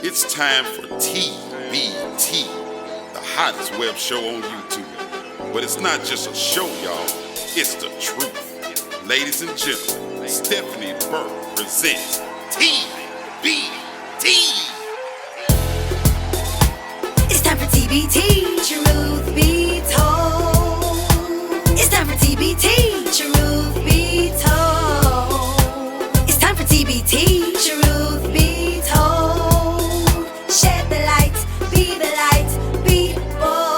It's time for TBT, the hottest web show on YouTube. But it's not just a show, y'all. It's the truth. Ladies and gentlemen, Stephanie Burke presents TBT. It's time for TBT, truth be told. It's time for TBT, truth be told. It's time for TBT, truth be told. Shed the light, be the light, be bold.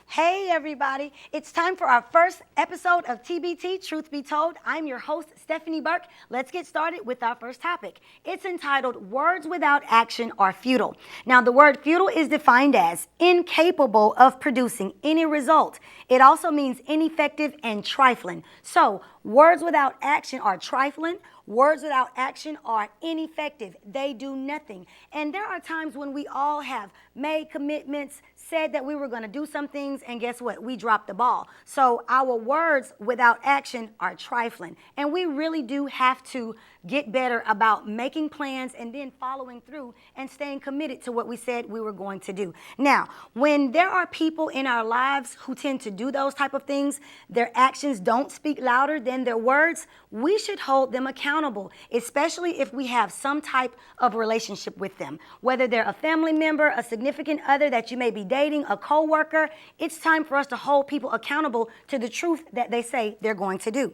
Hey everybody, it's time for our first episode of TBT, Truth Be Told. I'm your host, Stephanie Burke. Let's get started with our first topic. It's entitled, Words Without Action Are Futile. Now, the word futile is defined as incapable of producing any result. It also means ineffective and trifling. So, words without action are trifling. Words without action are ineffective. They do nothing. And there are times when we all have made commitments, said that we were going to do some things, and guess what? We dropped the ball. So our words without action are trifling. And we really do have to get better about making plans and then following through and staying committed to what we said we were going to do. Now, when there are people in our lives who tend to do those type of things, their actions don't speak louder than their words, we should hold them accountable, especially if we have some type of relationship with them. Whether they're a family member, a significant other that you may be dating, a co-worker, it's time for us to hold people accountable to the truth that they say they're going to do.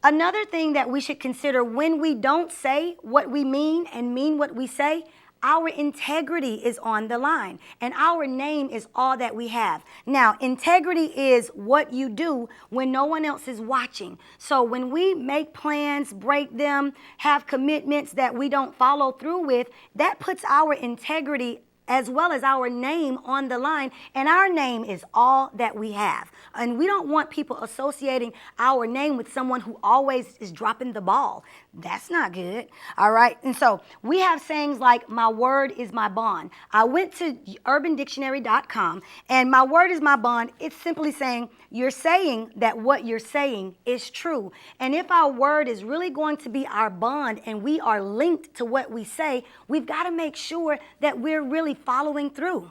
Another thing that we should consider when we don't say what we mean and mean what we say, our integrity is on the line, and our name is all that we have. Now, integrity is what you do when no one else is watching. So when we make plans, break them, have commitments that we don't follow through with, that puts our integrity as well as our name on the line, and our name is all that we have. And we don't want people associating our name with someone who always is dropping the ball. That's not good, all right? And so we have sayings like, my word is my bond. I went to urbandictionary.com, and my word is my bond. It's simply saying, you're saying that what you're saying is true. And if our word is really going to be our bond and we are linked to what we say, we've got to make sure that we're really following through.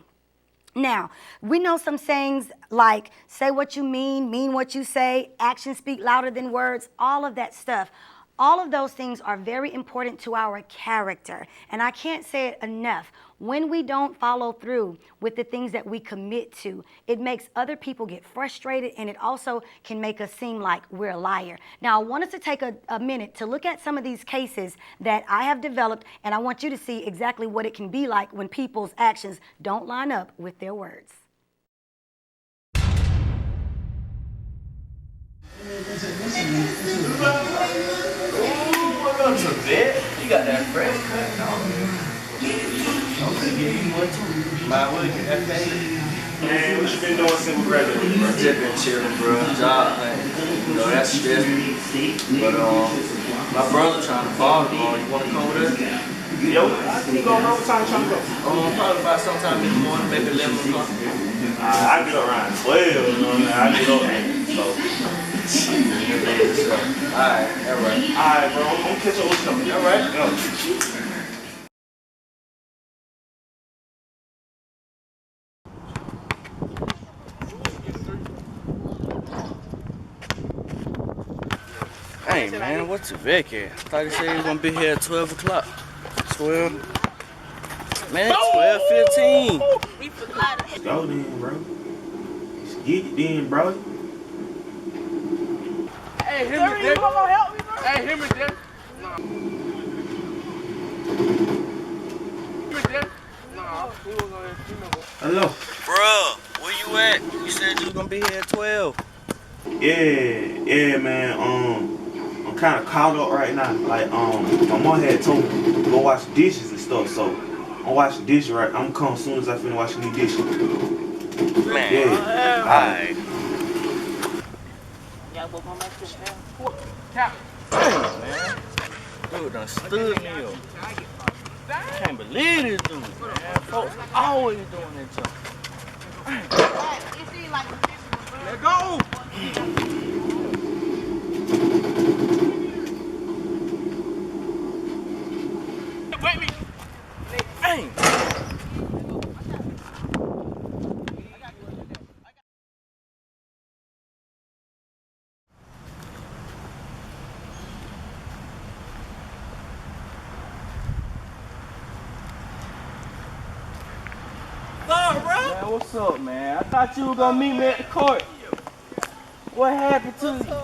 Now, we know some sayings like, say what you mean what you say, actions speak louder than words, all of that stuff. All of those things are very important to our character. And I can't say it enough. When we don't follow through with the things that we commit to, it makes other people get frustrated, and it also can make us seem like we're a liar. Now, I want us to take a minute to look at some of these cases that I have developed, and I want you to see exactly what it can be like when people's actions don't line up with their words. What up to bed? You got that fresh cut on. I'm gonna give you one too. My wood, that thing. Man, what you been doing since we graduated, bro? Just been chilling, bro. Job, you know, that's stressful. But my brother trying to fall tomorrow. You wanna come with us? Yo, I can go around. What time you trying to go? Probably by sometime in the morning, maybe 11 o'clock. I get up around 12, you know what I mean? I get up there, so. Alright, Alright, bro, I'm gonna catch up with you. Alright. Yo. Hey man, what's the Vic at? I thought he said he was gonna be here at 12 o'clock. 12. Man, 12:15. Let's go then, bro. Let's get it then, bro. Hey, him and Dick. Help me, bro. Hey, him and Dick. No. Him and Dick. No, we was on his funeral. Hello. Bruh, where you at? You said you was gonna be here at 12. Yeah, man. I'm kind of caught up right now. Like, my mom had told me to go wash dishes and stuff, so I'm washing dishes right. I'm gonna come as soon as I finish washing these dishes. Man, yeah. Alright. Cap. Damn, man. Dude done stood me up. Can't believe this dude, man. Folks always doing that jump. Let go. what's up, man? I thought you were gonna meet me at the court. What happened to you?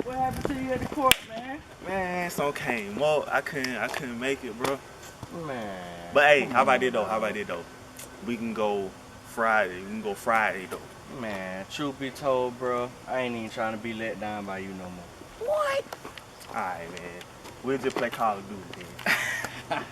What happened to you at the court, man? Man, something came up. I couldn't make it, bro. Man. But hey, how about this though? We can go Friday. Though. Man, truth be told, bro, I ain't even trying to be let down by you no more. What? Alright, man. We'll just play Call of Duty then.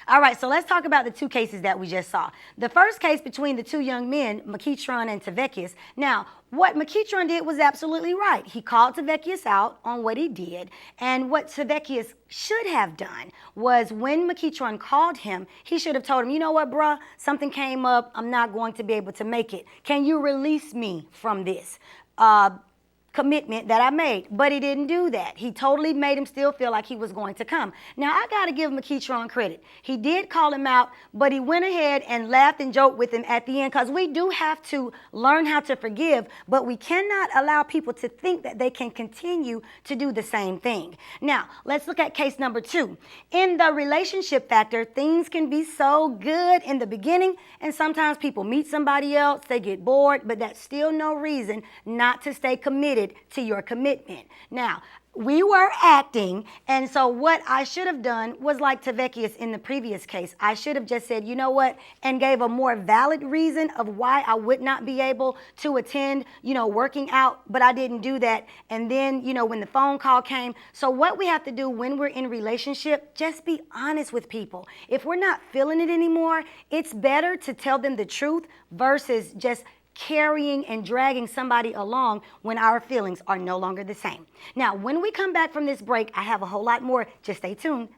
All right, so let's talk about the two cases that we just saw. The first case between the two young men, McKeitron and Tavekius. Now, what McKeitron did was absolutely right. He called Tavekius out on what he did, and what Tavekius should have done was when McKeitron called him, he should have told him, you know what, bruh, something came up. I'm not going to be able to make it. Can you release me from this? commitment that I made, but he didn't do that. He totally made him still feel like he was going to come. Now, I got to give McKeitron credit. He did call him out, but he went ahead and laughed and joked with him at the end, because we do have to learn how to forgive, but we cannot allow people to think that they can continue to do the same thing. Now, let's look at case number 2. In the relationship factor, things can be so good in the beginning, and sometimes people meet somebody else, they get bored, but that's still no reason not to stay committed to your commitment. Now, we were acting, and so what I should have done was like Tavecchius in the previous case. I should have just said, you know what, and gave a more valid reason of why I would not be able to attend, working out, but I didn't do that. And then, when the phone call came. So what we have to do when we're in relationship, just be honest with people. If we're not feeling it anymore, it's better to tell them the truth versus just carrying and dragging somebody along when our feelings are no longer the same. Now, when we come back from this break, I have a whole lot more. Just stay tuned.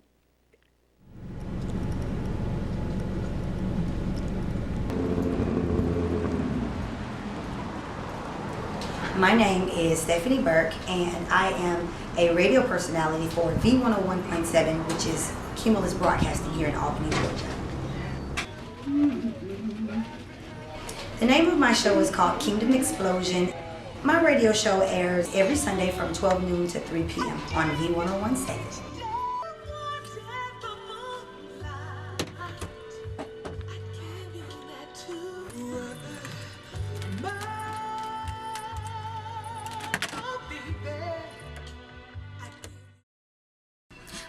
My name is Stephanie Burke, and I am a radio personality for V101.7, which is Cumulus Broadcasting here in Albany, Georgia. The name of my show is called Kingdom Explosion. My radio show airs every Sunday from 12 noon to 3 p.m. on V101 station.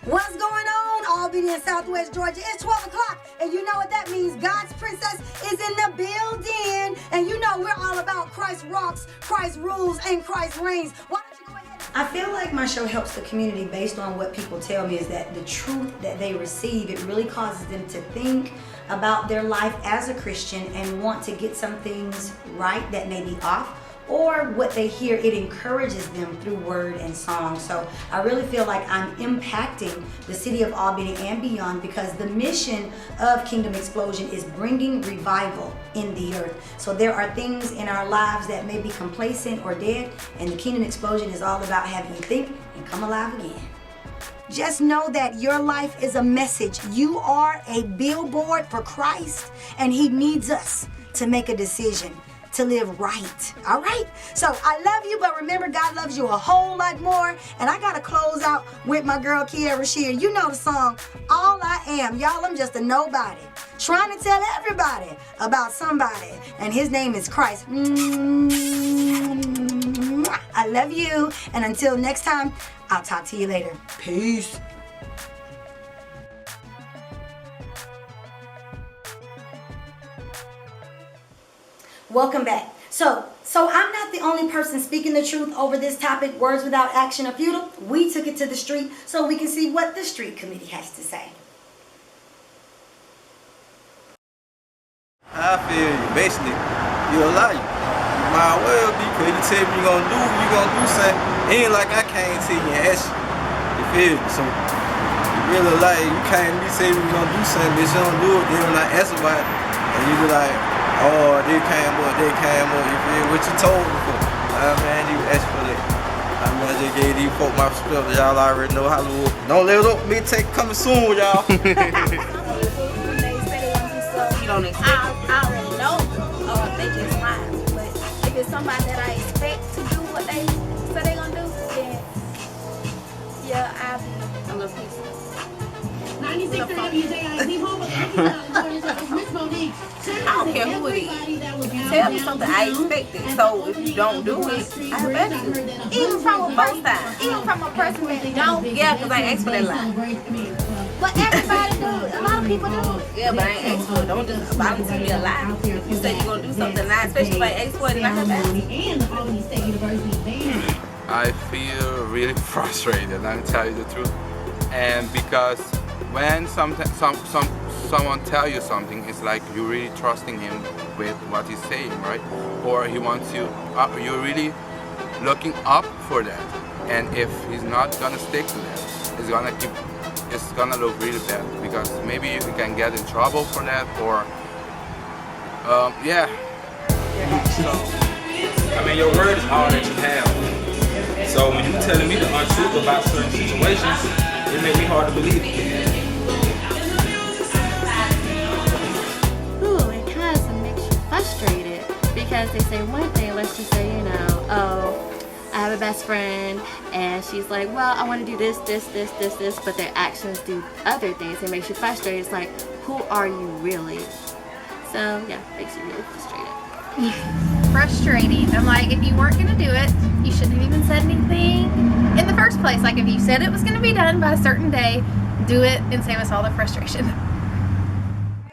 What's going on, Albany and Southwest Georgia? It's 12 o'clock, and you know what that means. God's princess is in the building, and we're all about Christ rocks, Christ rules, and Christ reigns. Why don't you go ahead? I feel like my show helps the community based on what people tell me is that the truth that they receive, it really causes them to think about their life as a Christian and want to get some things right that may be off, or what they hear, it encourages them through word and song. So I really feel like I'm impacting the city of Albany and beyond, because the mission of Kingdom Explosion is bringing revival in the earth. So there are things in our lives that may be complacent or dead, and the Kingdom Explosion is all about having you think and come alive again. Just know that your life is a message. You are a billboard for Christ, and He needs us to make a decision to live right. All right? So I love you, but remember, God loves you a whole lot more. And I got to close out with my girl Kiara Shear. You know the song, All I Am. Y'all, I'm just a nobody, trying to tell everybody about somebody, and his name is Christ. I love you, and until next time, I'll talk to you later. Peace. Welcome back. So I'm not the only person speaking the truth over this topic, words without action are futile. We took it to the street so we can see what the street committee has to say. I feel you. Basically, you're a liar. You might well be, because you tell me you're gonna do something. Ain't like I can't tell you and ask you. You feel me? So, you really a liar. You can't be saying you're gonna do something, but you don't do it, then when I ask about it, and you be like, oh, they came up, you feel what you told me for. Man, you asked for that. I just gave these folk my perspective, y'all already know how to work. Don't let it up, me take coming soon, y'all. You don't expect I already know they just lying. But if it's somebody that I expect to do what they say they're gonna do, then yeah, I'll be a little peaceful. 96 WJIZ home of Miss Monique. I don't care who it is. Tell me something I expected. So if you don't do it, I bet you. Even from a person that don't, yeah, because I ain't asked for that line. But everybody do. A lot of people do. Yeah, but I ain't asked for it. Don't just volunteer me a lie. You say you're going to do something now, especially if I ask for it and I have asked. And the Albany State University band. I feel really frustrated, I'll tell you the truth. And because when someone tell you something, it's like you're really trusting him with what he's saying, right? Or he wants you, you're really looking up for that. And if he's not gonna stick to that, it's gonna look really bad, because maybe you can get in trouble for that, or yeah. So, I mean, your word is all that you have. telling me the untruth about certain situations, it made me hard to believe it. Ooh, it kind of makes you frustrated because they say one thing, let's just say, oh, I have a best friend and she's like, well, I want to do this, but their actions do other things. It makes you frustrated. It's like, who are you really? So yeah, it makes you really frustrated. Frustrating. I'm like, if you weren't going to do it, you shouldn't have even said anything in the first place. Like, if you said it was going to be done by a certain day, do it and save us all the frustration.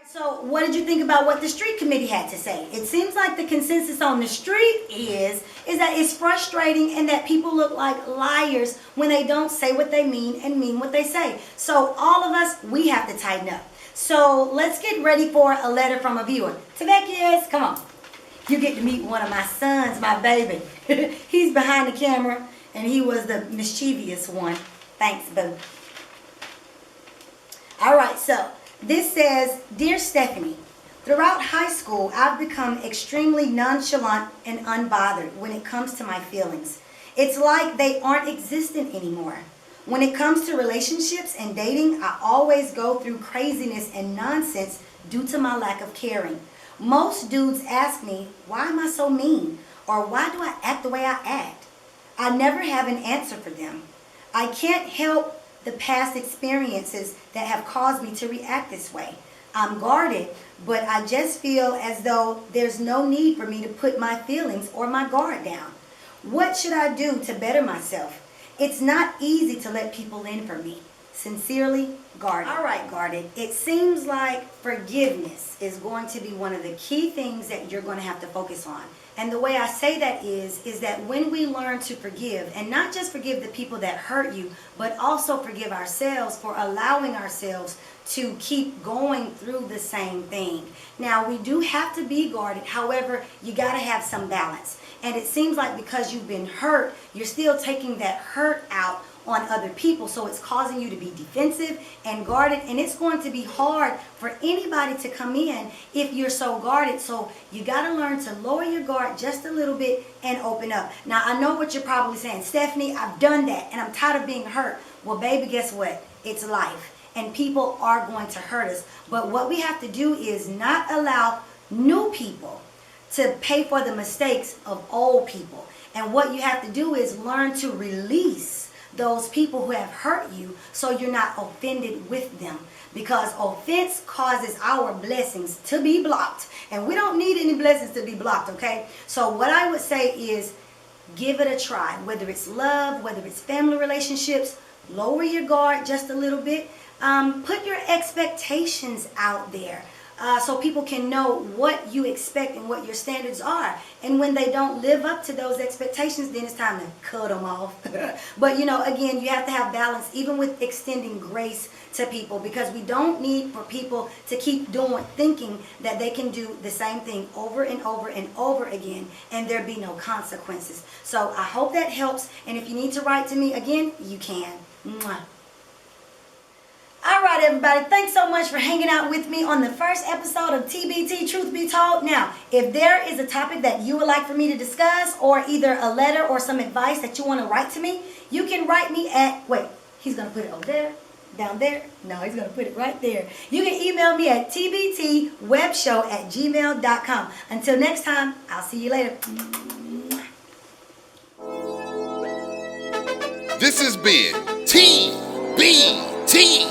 So what did you think about what the street committee had to say? It seems like the consensus on the street is that it's frustrating and that people look like liars when they don't say what they mean and mean what they say. So all of us, we have to tighten up. So let's get ready for a letter from a viewer. Tavekias, come on. You get to meet one of my sons, my baby. He's behind the camera and he was the mischievous one. Thanks, boo. All right, so this says, Dear Stephanie, throughout high school, I've become extremely nonchalant and unbothered when it comes to my feelings. It's like they aren't existent anymore. When it comes to relationships and dating, I always go through craziness and nonsense due to my lack of caring. Most dudes ask me, why am I so mean? Or why do I act the way I act? I never have an answer for them. I can't help the past experiences that have caused me to react this way. I'm guarded, but I just feel as though there's no need for me to put my feelings or my guard down. What should I do to better myself? It's not easy to let people in for me. Sincerely, Guarded. All right, Guarded. It seems like forgiveness is going to be one of the key things that you're going to have to focus on. And the way I say that is that when we learn to forgive, and not just forgive the people that hurt you, but also forgive ourselves for allowing ourselves to keep going through the same thing. Now, we do have to be guarded. However, you got to have some balance. And it seems like because you've been hurt, you're still taking that hurt out on other people, so it's causing you to be defensive and guarded, and it's going to be hard for anybody to come in if you're so guarded. So you got to learn to lower your guard just a little bit and open up. Now, I know what you're probably saying, Stephanie, I've done that and I'm tired of being hurt. Well, baby, guess what? It's life, and people are going to hurt us. But what we have to do is not allow new people to pay for the mistakes of old people. And what you have to do is learn to release those people who have hurt you so you're not offended with them, because offense causes our blessings to be blocked, and we don't need any blessings to be blocked, okay? So what I would say is give it a try, whether it's love, whether it's family relationships. Lower your guard just a little bit. Put your expectations out there so people can know what you expect and what your standards are. And when they don't live up to those expectations, then it's time to cut them off. But again, you have to have balance even with extending grace to people, because we don't need for people to keep thinking that they can do the same thing over and over and over again and there be no consequences. So I hope that helps, and if you need to write to me again, you can. Mwah. All right, everybody. Thanks so much for hanging out with me on the first episode of TBT, Truth Be Told. Now, if there is a topic that you would like for me to discuss, or either a letter or some advice that you want to write to me, you can write me at, wait, he's going to put it over there, down there. No, he's going to put it right there. You can email me at tbtwebshow@gmail.com. Until next time, I'll see you later. This has been TBT,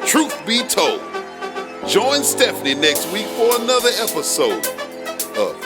Truth Be Told. Join Stephanie next week for another episode of